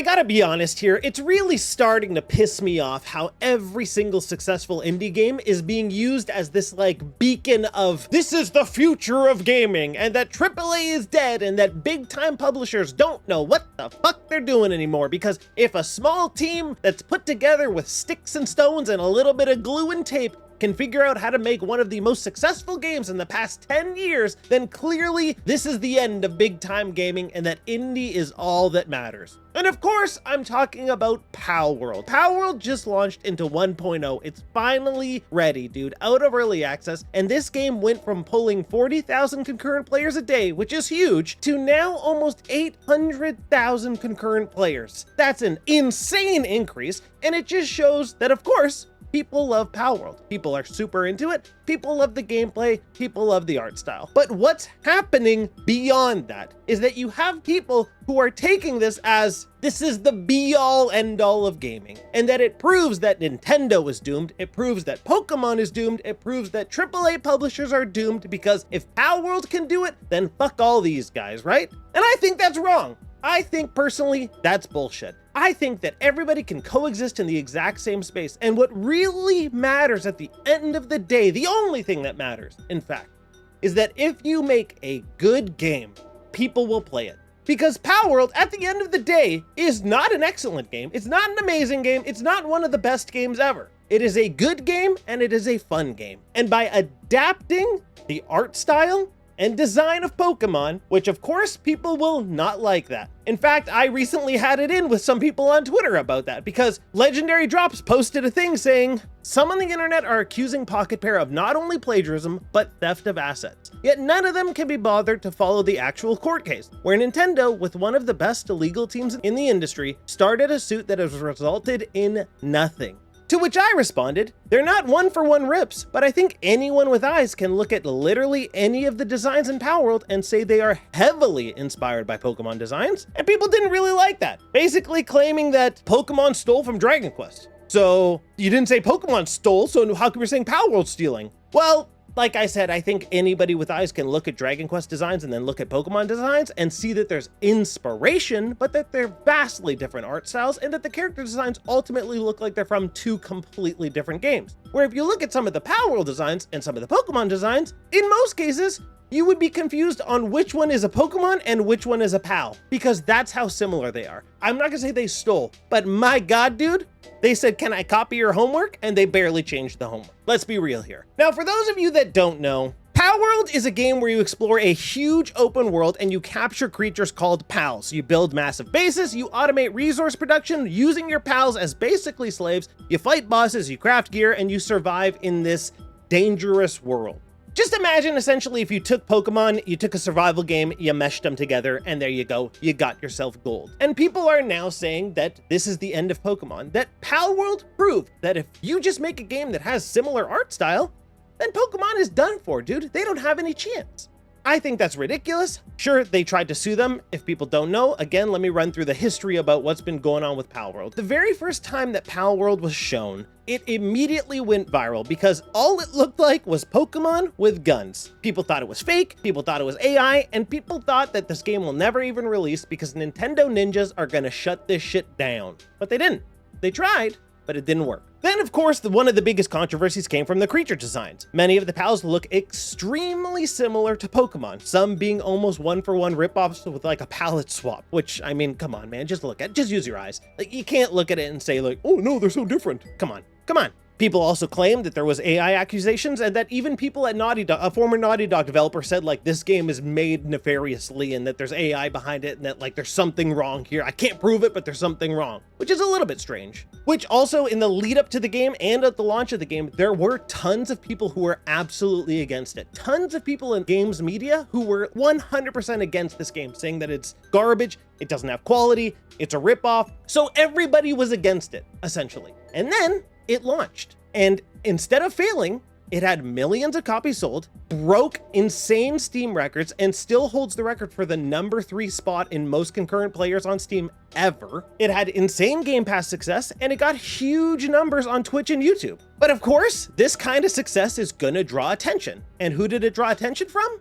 I gotta be honest here, it's really starting to piss me off how every single successful indie game is being used as this like beacon of this is the future of gaming, and that AAA is dead, and that big time publishers don't know what the fuck they're doing anymore, because if a small team that's put together with sticks and stones and a little bit of glue and tape can figure out how to make one of the most successful games in the past 10 years, then clearly this is the end of big time gaming and that indie is all that matters. And of course, I'm talking about Palworld. Palworld just launched into 1.0. It's finally ready, dude, out of early access. And this game went from pulling 40,000 concurrent players a day, which is huge, to now almost 800,000 concurrent players. That's an insane increase. And it just shows that, of course, people love Palworld. People are super into it. People love the gameplay. People love the art style. But what's happening beyond that is that you have people who are taking this as this is the be-all end-all of gaming, and that it proves that Nintendo is doomed. It proves that Pokemon is doomed. It proves that AAA publishers are doomed, because if Palworld can do it, then fuck all these guys, right? And I think that's wrong. I think personally, that's bullshit. I think that everybody can coexist in the exact same space. And what really matters at the end of the day, the only thing that matters, in fact, is that if you make a good game, people will play it. Because Palworld, at the end of the day, is not an excellent game. It's not an amazing game. It's not one of the best games ever. It is a good game and it is a fun game. And by adapting the art style and design of Pokemon, which of course people will not like that. In fact, I recently had it in with some people on Twitter about that, because Legendary Drops posted a thing saying, some on the internet are accusing Pocket Pair of not only plagiarism, but theft of assets. Yet none of them can be bothered to follow the actual court case, where Nintendo, with one of the best legal teams in the industry, started a suit that has resulted in nothing. To which I responded, they're not one-for-one rips, but I think anyone with eyes can look at literally any of the designs in Palworld and say they are heavily inspired by Pokemon designs, and people didn't really like that, basically claiming that Pokemon stole from Dragon Quest. So, you didn't say Pokemon stole, so how come you're saying Palworld's stealing? Well, like I said, I think anybody with eyes can look at Dragon Quest designs and then look at Pokemon designs and see that there's inspiration, but that they're vastly different art styles, and that the character designs ultimately look like they're from two completely different games. Where if you look at some of the Palworld designs and some of the Pokemon designs, in most cases, you would be confused on which one is a Pokemon and which one is a PAL, because that's how similar they are. I'm not gonna say they stole, but my God, dude, they said, can I copy your homework? And they barely changed the homework. Let's be real here. Now, for those of you that don't know, Palworld is a game where you explore a huge open world and you capture creatures called pals. You build massive bases, you automate resource production using your pals as basically slaves, you fight bosses, you craft gear, and you survive in this dangerous world. Just imagine essentially if you took Pokemon, you took a survival game, you meshed them together, and there you go, you got yourself gold. And people are now saying that this is the end of Pokemon, that Palworld proved that if you just make a game that has similar art style, then Pokemon is done for, dude. They don't have any chance. I think that's ridiculous. Sure, they tried to sue them. If people don't know, again, let me run through the history about what's been going on with Palworld. The very first time that Palworld was shown, it immediately went viral because all it looked like was Pokemon with guns. People thought it was fake, people thought it was AI, and people thought that this game will never even release because Nintendo ninjas are gonna shut this shit down. But they didn't. They tried, but it didn't work. Then, of course, one of the biggest controversies came from the creature designs. Many of the pals look extremely similar to Pokemon, some being almost one-for-one ripoffs with like a palette swap, which, I mean, come on, man, just look at it, just use your eyes. Like, you can't look at it and say like, oh no, they're so different. Come on, come on. People also claimed that there was AI accusations and that even people at Naughty Dog, a former Naughty Dog developer, said like this game is made nefariously and that there's AI behind it and that like there's something wrong here. I can't prove it, but there's something wrong, which is a little bit strange. Which also in the lead up to the game and at the launch of the game, there were tons of people who were absolutely against it. Tons of people in games media who were 100% against this game, saying that it's garbage, it doesn't have quality, it's a ripoff. So everybody was against it, essentially. And then it launched, and instead of failing, it had millions of copies sold, broke insane Steam records, and still holds the record for the #3 spot in most concurrent players on Steam ever. It had insane Game Pass success, and it got huge numbers on Twitch and YouTube. But of course, this kind of success is gonna draw attention. And who did it draw attention from?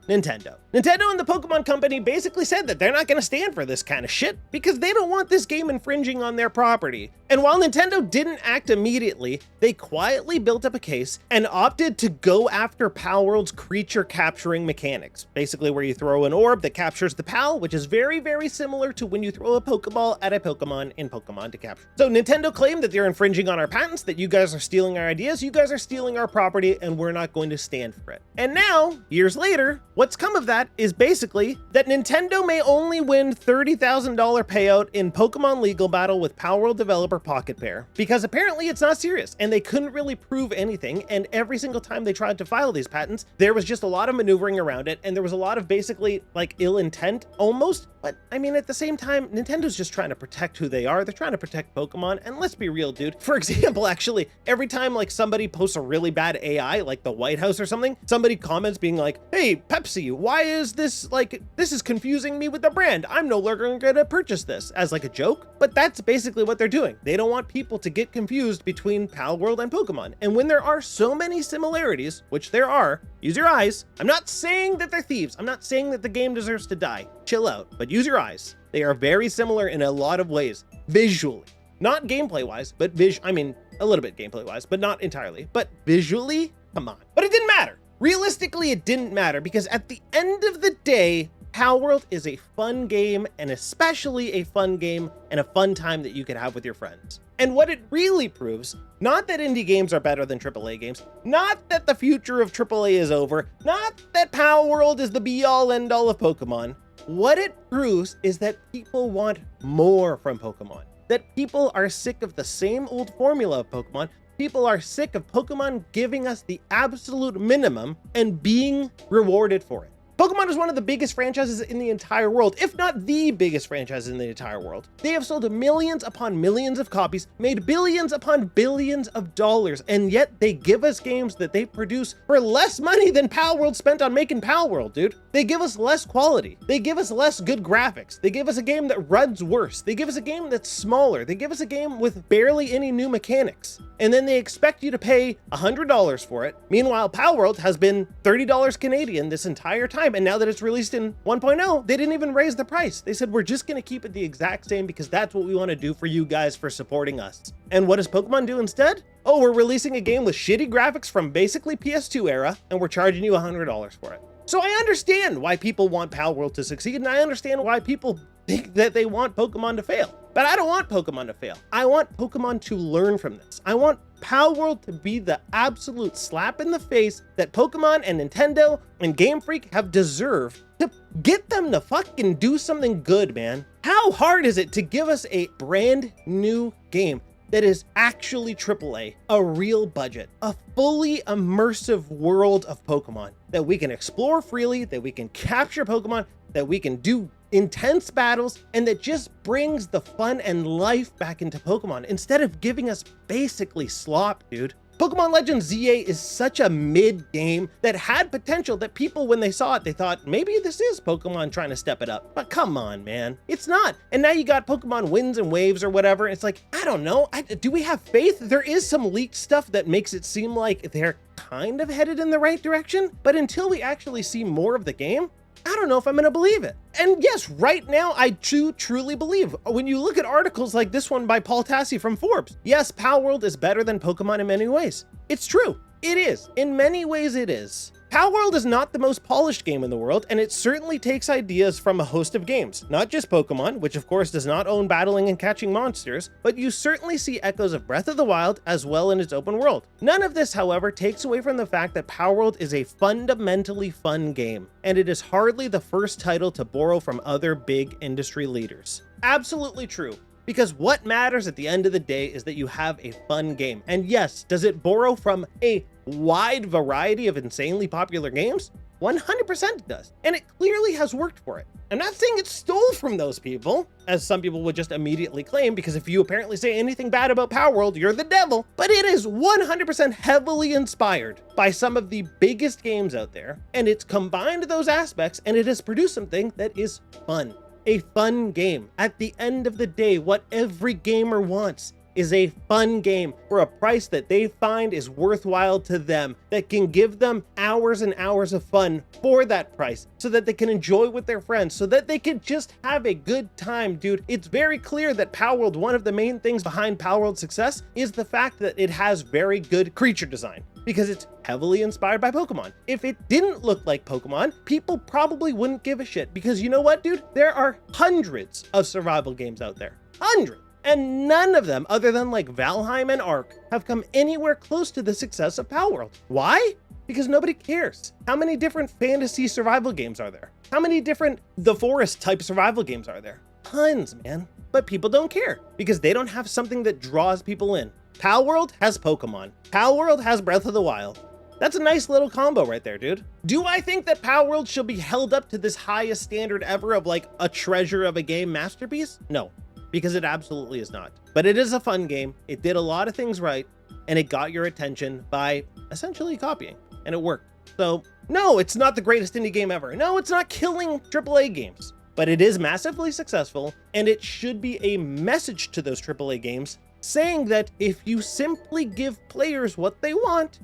Nintendo. Nintendo and the Pokemon Company basically said that they're not going to stand for this kind of shit because they don't want this game infringing on their property. And while Nintendo didn't act immediately, they quietly built up a case and opted to go after Palworld's creature capturing mechanics. Basically where you throw an orb that captures the Pal, which is very, very similar to when you throw a Pokeball at a Pokemon in Pokemon to capture. So Nintendo claimed that they're infringing on our patents, that you guys are stealing our ideas, you guys are stealing our property, and we're not going to stand for it. And now, years later, what's come of that is basically that Nintendo may only win $30,000 payout in Pokemon legal battle with Palworld developer Pocket Pair, because apparently it's not serious and they couldn't really prove anything, and every single time they tried to file these patents, there was just a lot of maneuvering around it, and there was a lot of basically like ill intent almost. But I mean, at the same time, Nintendo's just trying to protect who they are. They're trying to protect Pokemon, and let's be real, dude. For example, actually, every time like somebody posts a really bad AI, like the White House or something, somebody comments being like, hey, Pepsi, why is this like, this is confusing me with the brand. I'm no longer gonna purchase this, as like a joke. But that's basically what they're doing. They don't want people to get confused between Palworld and Pokemon. And when there are so many similarities, which there are, use your eyes. I'm not saying that they're thieves. I'm not saying that the game deserves to die. Chill out, but use your eyes. They are very similar in a lot of ways, visually. Not gameplay-wise, but I mean, a little bit gameplay-wise, but not entirely. But visually, come on. But it didn't matter. Realistically, it didn't matter because at the end of the day, Palworld is a fun game, and especially a fun game and a fun time that you can have with your friends. And what it really proves, not that indie games are better than AAA games, not that the future of AAA is over, not that Palworld is the be-all end-all of Pokemon. What it proves is that people want more from Pokemon. That people are sick of the same old formula of Pokemon. People are sick of Pokemon giving us the absolute minimum and being rewarded for it. Pokemon is one of the biggest franchises in the entire world, if not the biggest franchise in the entire world. They have sold millions upon millions of copies, made billions upon billions of dollars, and yet they give us games that they produce for less money than Palworld spent on making Palworld, dude. They give us less quality. They give us less good graphics. They give us a game that runs worse. They give us a game that's smaller. They give us a game with barely any new mechanics. And then they expect you to pay $100 for it. Meanwhile, Palworld has been $30 Canadian this entire time. And now that it's released in 1.0, they didn't even raise the price. They said, we're just going to keep it the exact same because that's what we want to do for you guys for supporting us. And what does Pokemon do instead? Oh, we're releasing a game with shitty graphics from basically PS2 era, and we're charging you $100 for it. So I understand why people want Palworld to succeed, and I understand why people think that they want Pokemon to fail. But I don't want Pokemon to fail. I want Pokemon to learn from this. I want Palworld to be the absolute slap in the face that Pokemon and Nintendo and Game Freak have deserved, to get them to fucking do something good, man. How hard is it to give us a brand new game that is actually AAA, a real budget, a fully immersive world of Pokemon that we can explore freely, that we can capture Pokemon, that we can do intense battles, and that just brings the fun and life back into Pokemon instead of giving us basically slop, dude. Pokemon Legends ZA is such a mid game that had potential that people, when they saw it, they thought maybe this is Pokemon trying to step it up. But come on, man, it's not. And now you got Pokemon Winds and Waves or whatever. It's like, I don't know. Do we have faith? There is some leaked stuff that makes it seem like they're kind of headed in the right direction. But until we actually see more of the game, I don't know if I'm gonna believe it. And yes, right now, I do truly believe. When you look at articles like this one by Paul Tassi from Forbes, yes, Palworld is better than Pokemon in many ways. It's true. It is. In many ways, it is. Palworld is not the most polished game in the world, and it certainly takes ideas from a host of games, not just Pokemon, which of course does not own battling and catching monsters, but you certainly see echoes of Breath of the Wild as well in its open world. None of this, however, takes away from the fact that Palworld is a fundamentally fun game, and it is hardly the first title to borrow from other big industry leaders. Absolutely true. Because what matters at the end of the day is that you have a fun game. And yes, does it borrow from a wide variety of insanely popular games? 100% it does. And it clearly has worked for it. I'm not saying it stole from those people, as some people would just immediately claim, because if you apparently say anything bad about Palworld, you're the devil. But it is 100% heavily inspired by some of the biggest games out there. And it's combined those aspects, and it has produced something that is fun. A fun game. At the end of the day, what every gamer wants is a fun game for a price that they find is worthwhile to them, that can give them hours and hours of fun for that price, so that they can enjoy with their friends, so that they can just have a good time, dude. It's very clear that Palworld, one of the main things behind Palworld's success is the fact that it has very good creature design, because it's heavily inspired by Pokemon. If it didn't look like Pokemon, people probably wouldn't give a shit, because you know what, dude? There are hundreds of survival games out there. Hundreds. And none of them, other than like Valheim and Ark, have come anywhere close to the success of Palworld. Why? Because nobody cares. How many different fantasy survival games are there? How many different The Forest type survival games are there? Tons, man. But people don't care because they don't have something that draws people in. Palworld has Pokemon. Palworld has Breath of the Wild. That's a nice little combo right there, dude. Do I think that Palworld should be held up to this highest standard ever of like a treasure of a game masterpiece? No, because it absolutely is not. But it is a fun game. It did a lot of things right, and it got your attention by essentially copying, and it worked. So no, it's not the greatest indie game ever. No, it's not killing AAA games, but it is massively successful, and it should be a message to those AAA games saying that if you simply give players what they want,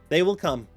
they will come.